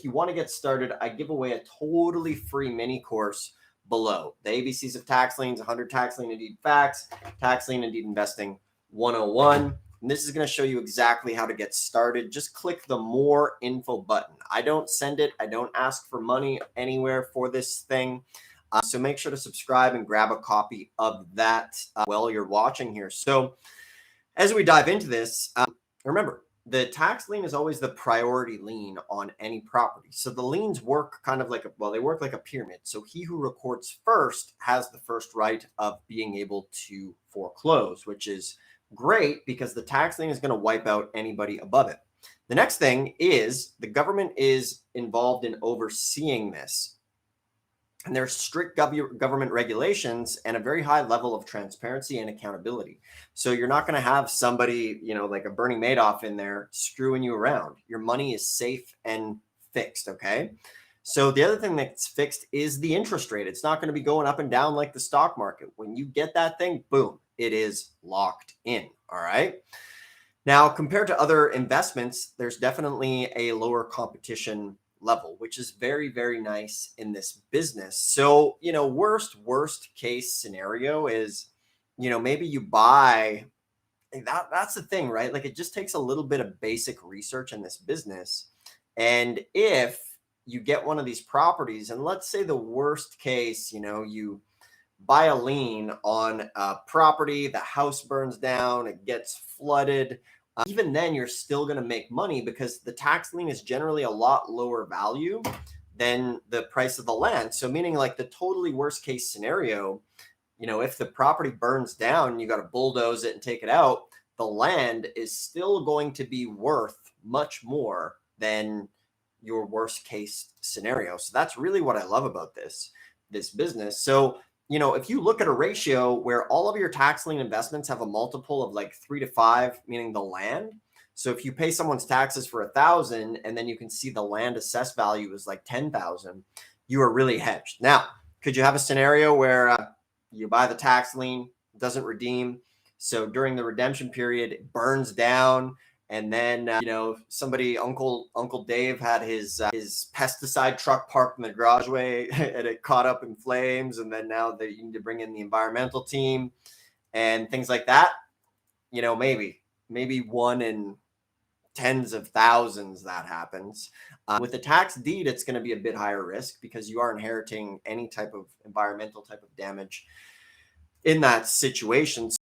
you want to get started, I give away a totally free mini course below. The ABCs of tax liens, 100 tax lien and deed facts, tax lien and deed investing 101. And this is going to show you exactly how to get started. Just click the more info button. I don't send it. I don't ask for money anywhere for this thing. So make sure to subscribe and grab a copy of that while you're watching here. So as we dive into this, remember, the tax lien is always the priority lien on any property. So the liens work kind of like, they work like a pyramid. So he who records first has the first right of being able to foreclose, which is great because the tax lien is going to wipe out anybody above it. The next thing is the government is involved in overseeing this. And there's strict government regulations and a very high level of transparency and accountability. So you're not going to have somebody, like a Bernie Madoff in there screwing you around. Your money is safe and fixed, okay? So the other thing that's fixed is the interest rate. It's not going to be going up and down like the stock market. When you get that thing, boom, it is locked in, all right? Now, compared to other investments, there's definitely a lower competition level, which is very, very nice in this business. So, worst case scenario is, maybe you buy that's the thing, right? Like it just takes a little bit of basic research in this business. And if you get one of these properties, and let's say the worst case, you buy a lien on a property, the house burns down, it gets flooded. Even then, you're still going to make money because the tax lien is generally a lot lower value than the price of the land. So meaning like the totally worst case scenario, if the property burns down, you got to bulldoze it and take it out, the land is still going to be worth much more than your worst case scenario. So that's really what I love about this business. So if you look at a ratio where all of your tax lien investments have a multiple of like 3 to 5, meaning the land. So if you pay someone's taxes for 1,000 and then you can see the land assessed value is like 10,000, you are really hedged. Now, could you have a scenario where you buy the tax lien, doesn't redeem? So during the redemption period, it burns down. And then, somebody, Uncle Dave had his pesticide truck parked in the garageway and it caught up in flames. And then now they need to bring in the environmental team and things like that. Maybe one in tens of thousands that happens. With the tax deed, it's going to be a bit higher risk because you are inheriting any type of environmental type of damage in that situation.